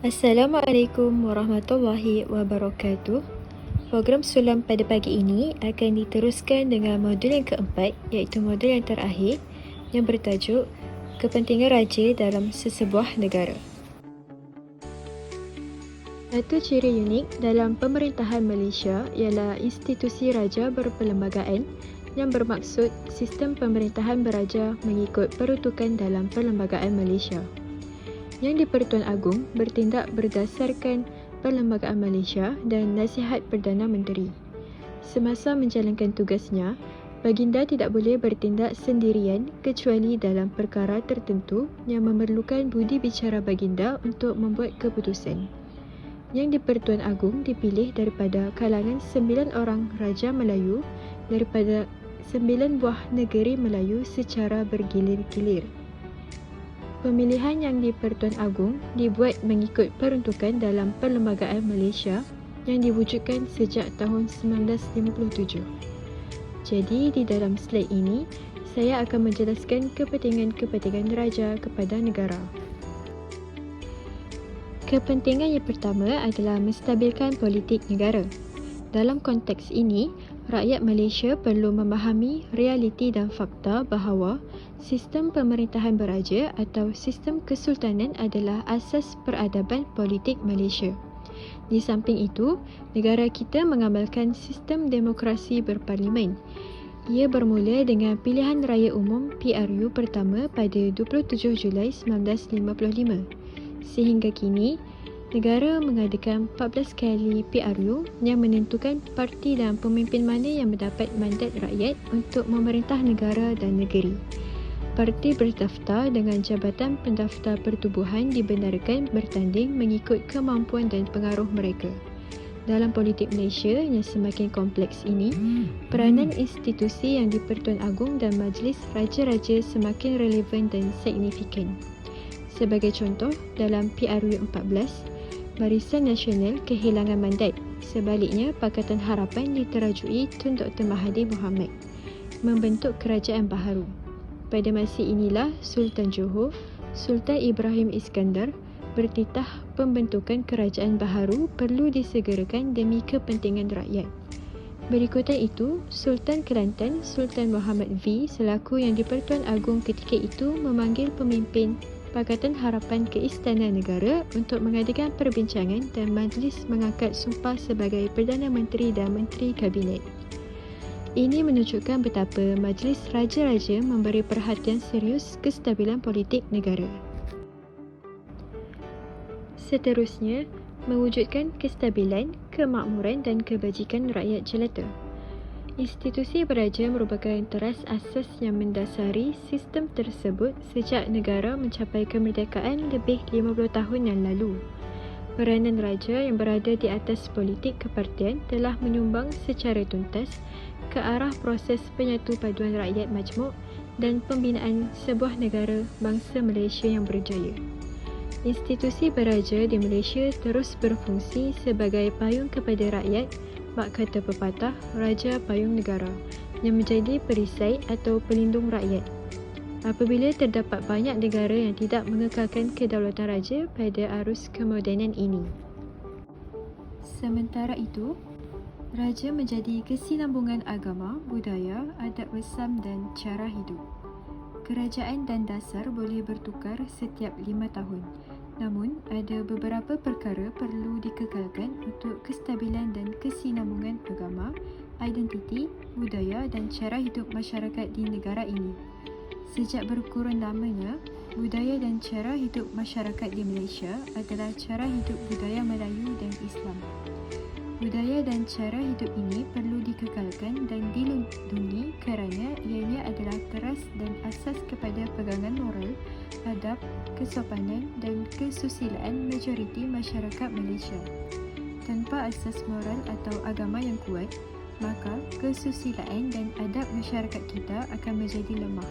Assalamualaikum warahmatullahi wabarakatuh. Program Sulam pada pagi ini akan diteruskan dengan modul yang keempat, iaitu modul yang terakhir yang bertajuk Kepentingan Raja dalam Sesebuah Negara. Satu ciri unik dalam pemerintahan Malaysia ialah institusi raja berperlembagaan yang bermaksud sistem pemerintahan beraja mengikut peruntukan dalam Perlembagaan Malaysia. Yang di-Pertuan Agong bertindak berdasarkan Perlembagaan Malaysia dan Nasihat Perdana Menteri. Semasa menjalankan tugasnya, Baginda tidak boleh bertindak sendirian kecuali dalam perkara tertentu yang memerlukan budi bicara Baginda untuk membuat keputusan. Yang di-Pertuan Agong dipilih daripada kalangan 9 orang Raja Melayu daripada 9 buah negeri Melayu secara bergilir-gilir. Pemilihan yang di-Pertuan Agong dibuat mengikut peruntukan dalam Perlembagaan Malaysia yang diwujudkan sejak tahun 1957. Jadi di dalam slide ini, saya akan menjelaskan kepentingan-kepentingan raja kepada negara. Kepentingan yang pertama adalah menstabilkan politik negara. Dalam konteks ini, rakyat Malaysia perlu memahami realiti dan fakta bahawa sistem pemerintahan beraja atau sistem kesultanan adalah asas peradaban politik Malaysia. Di samping itu, negara kita mengamalkan sistem demokrasi berparlimen. Ia bermula dengan pilihan raya umum PRU pertama pada 27 Julai 1955. Sehingga kini, negara mengadakan 14 kali PRU yang menentukan parti dan pemimpin mana yang mendapat mandat rakyat untuk memerintah negara dan negeri. Parti berdaftar dengan Jabatan Pendaftar Pertubuhan dibenarkan bertanding mengikut kemampuan dan pengaruh mereka. Dalam politik Malaysia yang semakin kompleks ini, peranan institusi yang di-Pertuan Agong dan Majlis Raja-Raja semakin relevan dan signifikan. Sebagai contoh, dalam PRU 14, Barisan Nasional kehilangan mandat. Sebaliknya, Pakatan Harapan diterajui Tun Dr. Mahathir Mohamad membentuk kerajaan baharu. Pada masa inilah Sultan Johor, Sultan Ibrahim Iskandar bertitah pembentukan kerajaan baharu perlu disegerakan demi kepentingan rakyat. Berikutan itu, Sultan Kelantan, Sultan Muhammad V selaku yang di-Pertuan Agong ketika itu memanggil pemimpin Pakatan Harapan ke Istana Negara untuk mengadakan perbincangan dan majlis mengangkat sumpah sebagai Perdana Menteri dan Menteri Kabinet. Ini menunjukkan betapa Majlis Raja-Raja memberi perhatian serius kestabilan politik negara. Seterusnya, mewujudkan kestabilan, kemakmuran dan kebajikan rakyat jelata. Institusi beraja merupakan teras asas yang mendasari sistem tersebut sejak negara mencapai kemerdekaan lebih 50 tahun yang lalu. Peranan raja yang berada di atas politik kepartian telah menyumbang secara tuntas ke arah proses penyatu paduan rakyat majmuk dan pembinaan sebuah negara bangsa Malaysia yang berjaya. Institusi beraja di Malaysia terus berfungsi sebagai payung kepada rakyat. Bak kata pepatah, Raja Payung Negara, yang menjadi perisai atau pelindung rakyat. Apabila terdapat banyak negara yang tidak mengekalkan kedaulatan raja pada arus kemodenan ini. Sementara itu, raja menjadi kesinambungan agama, budaya, adat resam dan cara hidup. Kerajaan dan dasar boleh bertukar setiap 5 tahun. Namun, ada beberapa perkara perlu dikekalkan untuk kestabilan dan kesinambungan agama, identiti, budaya dan cara hidup masyarakat di negara ini. Sejak berkurun lamanya, budaya dan cara hidup masyarakat di Malaysia adalah cara hidup budaya Melayu dan Islam. Budaya dan cara hidup ini perlu dikekalkan dan dilindungi kerana ianya adalah teras dan asas kepada pegangan moral, adab, kesopanan dan kesusilaan majoriti masyarakat Malaysia. Tanpa asas moral atau agama yang kuat, maka kesusilaan dan adab masyarakat kita akan menjadi lemah.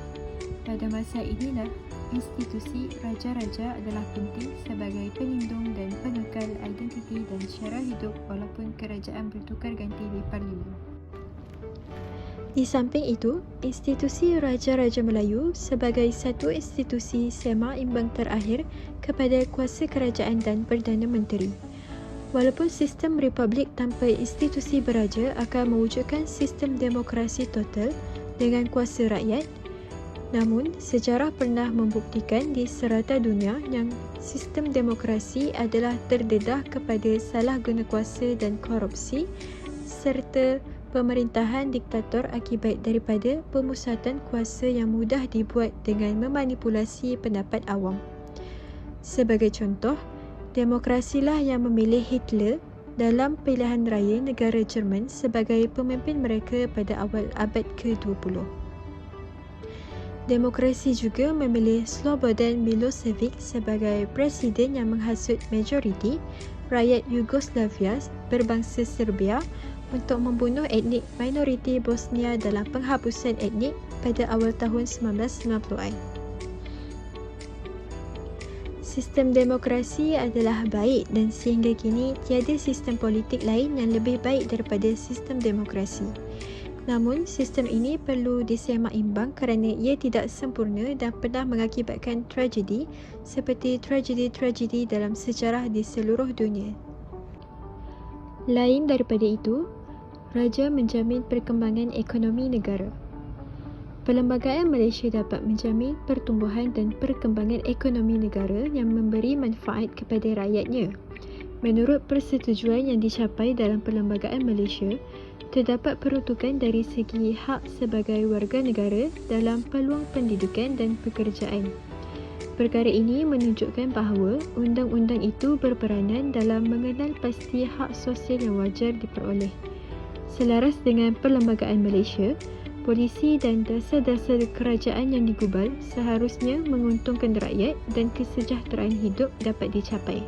Pada masa inilah, institusi raja-raja adalah penting sebagai pelindung dan pengekal identiti dan cara hidup walaupun kerajaan bertukar ganti di parlimen. Di samping itu, institusi Raja-Raja Melayu sebagai satu institusi sema imbang terakhir kepada kuasa kerajaan dan Perdana Menteri. Walaupun sistem republik tanpa institusi beraja akan mewujudkan sistem demokrasi total dengan kuasa rakyat, namun sejarah pernah membuktikan di serata dunia yang sistem demokrasi adalah terdedah kepada salah guna kuasa dan korupsi serta pemerintahan diktator akibat daripada pemusatan kuasa yang mudah dibuat dengan memanipulasi pendapat awam. Sebagai contoh, demokrasilah yang memilih Hitler dalam pilihan raya negara Jerman sebagai pemimpin mereka pada awal abad ke-20. Demokrasi juga memilih Slobodan Milosevic sebagai presiden yang menghasut majoriti rakyat Yugoslavia berbangsa Serbia untuk membunuh etnik minoriti Bosnia dalam penghapusan etnik pada awal tahun 1990-an. Sistem demokrasi adalah baik dan sehingga kini tiada sistem politik lain yang lebih baik daripada sistem demokrasi. Namun, sistem ini perlu diseimbang kerana ia tidak sempurna dan pernah mengakibatkan tragedi seperti tragedi-tragedi dalam sejarah di seluruh dunia. Lain daripada itu, Raja menjamin perkembangan ekonomi negara. Perlembagaan Malaysia dapat menjamin pertumbuhan dan perkembangan ekonomi negara yang memberi manfaat kepada rakyatnya. Menurut persetujuan yang dicapai dalam Perlembagaan Malaysia, terdapat peruntukan dari segi hak sebagai warga negara dalam peluang pendidikan dan pekerjaan. Perkara ini menunjukkan bahawa undang-undang itu berperanan dalam mengenal pasti hak sosial yang wajar diperoleh. Selaras dengan Perlembagaan Malaysia, polisi dan dasar-dasar kerajaan yang digubal seharusnya menguntungkan rakyat dan kesejahteraan hidup dapat dicapai.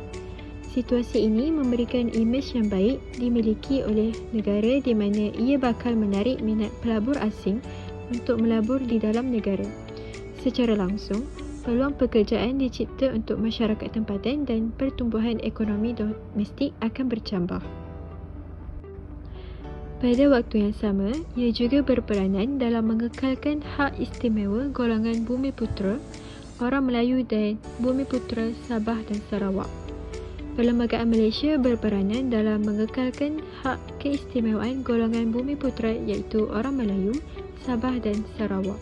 Situasi ini memberikan imej yang baik dimiliki oleh negara di mana ia bakal menarik minat pelabur asing untuk melabur di dalam negara. Secara langsung, peluang pekerjaan dicipta untuk masyarakat tempatan dan pertumbuhan ekonomi domestik akan bercambah. Pada waktu yang sama, ia juga berperanan dalam mengekalkan hak istimewa golongan Bumiputera, orang Melayu dan Bumiputera Sabah dan Sarawak. Perlembagaan Malaysia berperanan dalam mengekalkan hak keistimewaan golongan Bumiputera iaitu orang Melayu, Sabah dan Sarawak.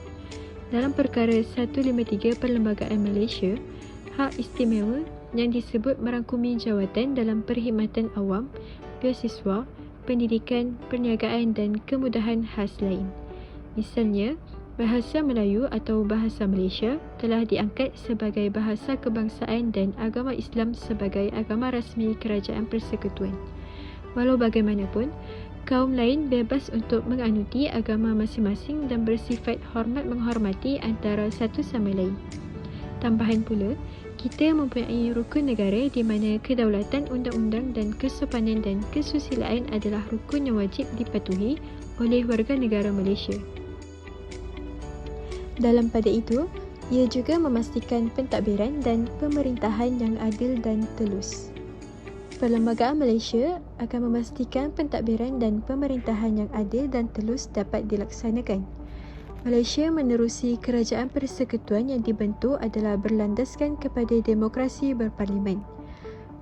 Dalam perkara 153 Perlembagaan Malaysia, hak istimewa yang disebut merangkumi jawatan dalam perkhidmatan awam, beasiswa, pendidikan, perniagaan dan kemudahan khas lain. Misalnya, bahasa Melayu atau bahasa Malaysia telah diangkat sebagai bahasa kebangsaan dan agama Islam sebagai agama rasmi Kerajaan Persekutuan. Walau bagaimanapun, kaum lain bebas untuk menganuti agama masing-masing dan bersifat hormat menghormati antara satu sama lain. Tambahan pula, kita mempunyai rukun negara di mana kedaulatan undang-undang dan kesopanan dan kesusilaan adalah rukun yang wajib dipatuhi oleh warga negara Malaysia. Dalam pada itu, ia juga memastikan pentadbiran dan pemerintahan yang adil dan telus. Perlembagaan Malaysia akan memastikan pentadbiran dan pemerintahan yang adil dan telus dapat dilaksanakan. Malaysia menerusi kerajaan persekutuan yang dibentuk adalah berlandaskan kepada demokrasi berparlimen.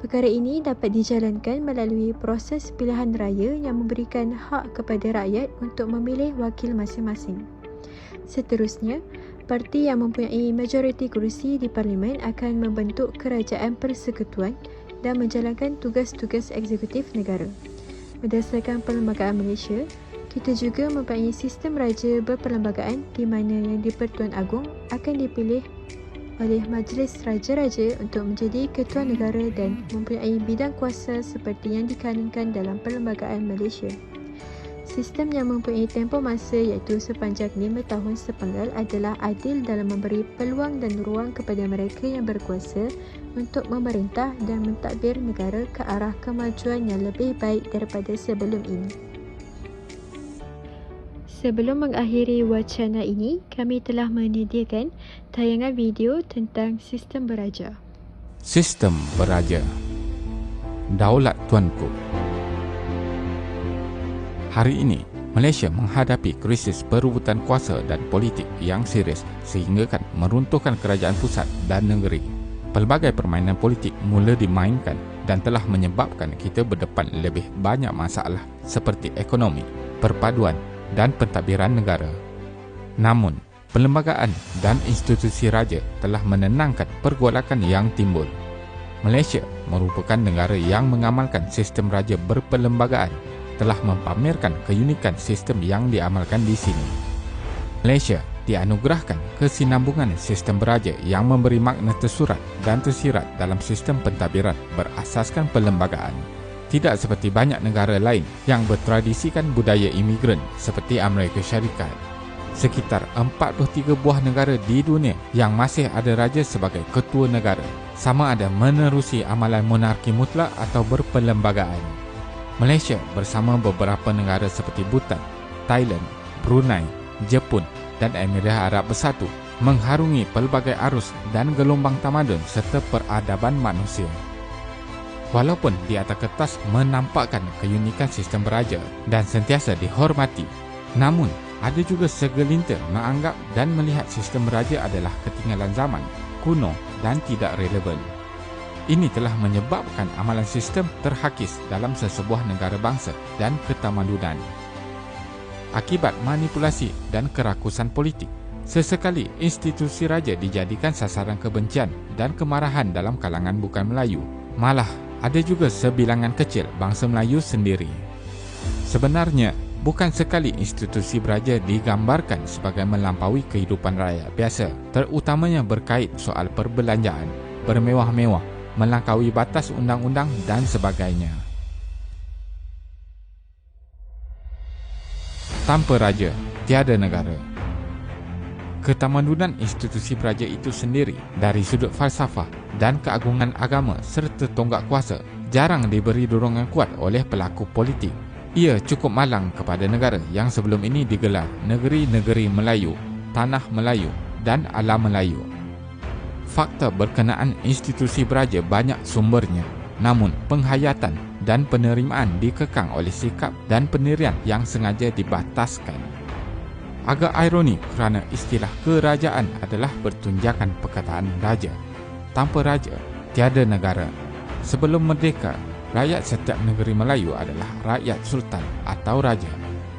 Perkara ini dapat dijalankan melalui proses pilihan raya yang memberikan hak kepada rakyat untuk memilih wakil masing-masing. Seterusnya, parti yang mempunyai majoriti kerusi di parlimen akan membentuk kerajaan persekutuan dan menjalankan tugas-tugas eksekutif negara. Berdasarkan Perlembagaan Malaysia, kita juga mempunyai sistem raja berperlembagaan di mana yang di-Pertuan Agong akan dipilih oleh Majlis Raja-Raja untuk menjadi Ketua Negara dan mempunyai bidang kuasa seperti yang dikanunkan dalam Perlembagaan Malaysia. Sistem yang mempunyai tempoh masa iaitu sepanjang 5 tahun sepenggal adalah adil dalam memberi peluang dan ruang kepada mereka yang berkuasa untuk memerintah dan mentadbir negara ke arah kemajuan yang lebih baik daripada sebelum ini. Sebelum mengakhiri wacana ini, kami telah menyediakan tayangan video tentang sistem beraja. Sistem beraja. Daulat Tuanku. Hari ini, Malaysia menghadapi krisis perebutan kuasa dan politik yang serius sehingga kan meruntuhkan kerajaan pusat dan negeri. Pelbagai permainan politik mula dimainkan dan telah menyebabkan kita berdepan lebih banyak masalah seperti ekonomi, perpaduan dan pentadbiran negara. Namun, perlembagaan dan institusi raja telah menenangkan pergolakan yang timbul. Malaysia merupakan negara yang mengamalkan sistem raja berperlembagaan, telah mempamerkan keunikan sistem yang diamalkan di sini. Malaysia dianugerahkan kesinambungan sistem beraja yang memberi makna tersurat dan tersirat dalam sistem pentadbiran berasaskan perlembagaan. Tidak seperti banyak negara lain yang bertradisikan budaya imigran seperti Amerika Syarikat. Sekitar 43 buah negara di dunia yang masih ada raja sebagai ketua negara, sama ada menerusi amalan monarki mutlak atau berperlembagaan. Malaysia bersama beberapa negara seperti Bhutan, Thailand, Brunei, Jepun dan Emirat Arab Bersatu mengharungi pelbagai arus dan gelombang tamadun serta peradaban manusia. Walaupun di atas kertas menampakkan keunikan sistem beraja dan sentiasa dihormati, namun ada juga segelintir menganggap dan melihat sistem beraja adalah ketinggalan zaman, kuno dan tidak relevan. Ini telah menyebabkan amalan sistem terhakis dalam sesebuah negara bangsa dan ketamadunan. Akibat manipulasi dan kerakusan politik, sesekali institusi raja dijadikan sasaran kebencian dan kemarahan dalam kalangan bukan Melayu. Malah, ada juga sebilangan kecil bangsa Melayu sendiri. Sebenarnya, bukan sekali institusi beraja digambarkan sebagai melampaui kehidupan rakyat biasa, terutamanya berkait soal perbelanjaan, bermewah-mewah, melangkaui batas undang-undang dan sebagainya. Tanpa raja, tiada negara. Ketamadunan institusi beraja itu sendiri dari sudut falsafah dan keagungan agama serta tonggak kuasa jarang diberi dorongan kuat oleh pelaku politik. Ia cukup malang kepada negara yang sebelum ini digelar negeri-negeri Melayu, tanah Melayu dan alam Melayu. Fakta berkenaan institusi beraja banyak sumbernya, namun penghayatan dan penerimaan dikekang oleh sikap dan pendirian yang sengaja dibataskan. Agak ironi kerana istilah kerajaan adalah bertunjakan perkataan raja. Tanpa raja, tiada negara. Sebelum merdeka, rakyat setiap negeri Melayu adalah rakyat sultan atau raja.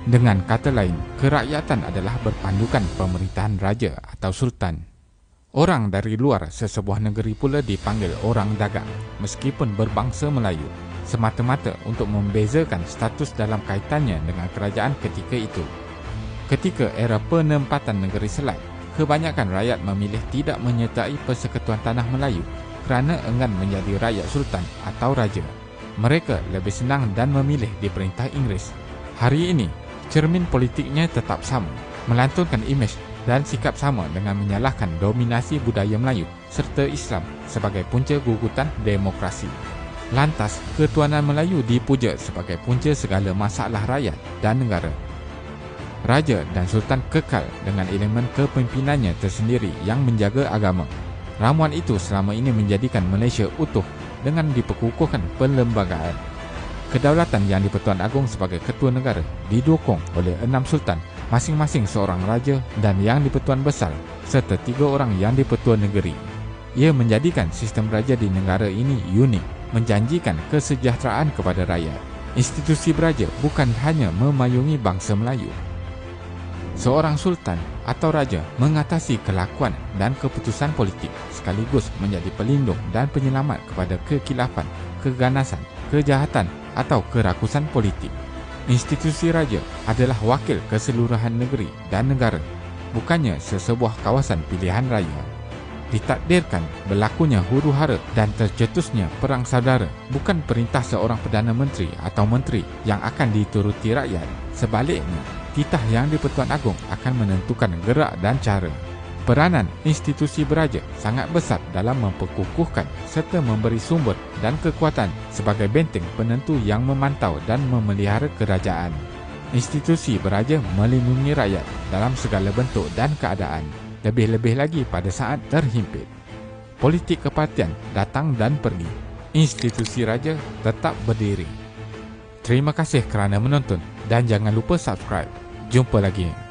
Dengan kata lain, kerakyatan adalah berpandukan pemerintahan raja atau sultan. Orang dari luar sesebuah negeri pula dipanggil orang dagang, meskipun berbangsa Melayu, semata-mata untuk membezakan status dalam kaitannya dengan kerajaan ketika itu. Ketika era penempatan negeri Selat, kebanyakan rakyat memilih tidak menyertai persekutuan tanah Melayu kerana enggan menjadi rakyat sultan atau raja. Mereka lebih senang dan memilih diperintah Inggeris. Hari ini, cermin politiknya tetap sama, melantunkan imej dan sikap sama dengan menyalahkan dominasi budaya Melayu serta Islam sebagai punca gugutan demokrasi. Lantas, ketuanan Melayu dipuja sebagai punca segala masalah rakyat dan negara. Raja dan Sultan kekal dengan elemen kepimpinannya tersendiri yang menjaga agama. Ramuan itu selama ini menjadikan Malaysia utuh dengan diperkukuhkan perlembagaan. Kedaulatan Yang di-Pertuan Agong sebagai ketua negara didukung oleh 6 sultan, masing-masing seorang raja dan Yang di-Pertuan Besar serta 3 orang Yang di-Pertuan Negeri. Ia menjadikan sistem raja di negara ini unik, menjanjikan kesejahteraan kepada rakyat. Institusi beraja bukan hanya memayungi bangsa Melayu. Seorang sultan atau raja mengatasi kelakuan dan keputusan politik sekaligus menjadi pelindung dan penyelamat kepada kekilafan, keganasan, kejahatan atau kerakusan politik. Institusi raja adalah wakil keseluruhan negeri dan negara, bukannya sesebuah kawasan pilihan raya. Ditakdirkan berlakunya huru-hara dan tercetusnya perang saudara bukan perintah seorang Perdana Menteri atau Menteri yang akan dituruti rakyat. Sebaliknya, titah Yang di-Pertuan Agong akan menentukan gerak dan cara. Peranan institusi beraja sangat besar dalam memperkukuhkan serta memberi sumber dan kekuatan sebagai benteng penentu yang memantau dan memelihara kerajaan. Institusi beraja melindungi rakyat dalam segala bentuk dan keadaan, lebih-lebih lagi pada saat terhimpit. Politik kepartian datang dan pergi, institusi raja tetap berdiri. Terima kasih kerana menonton dan jangan lupa subscribe. Jumpa lagi.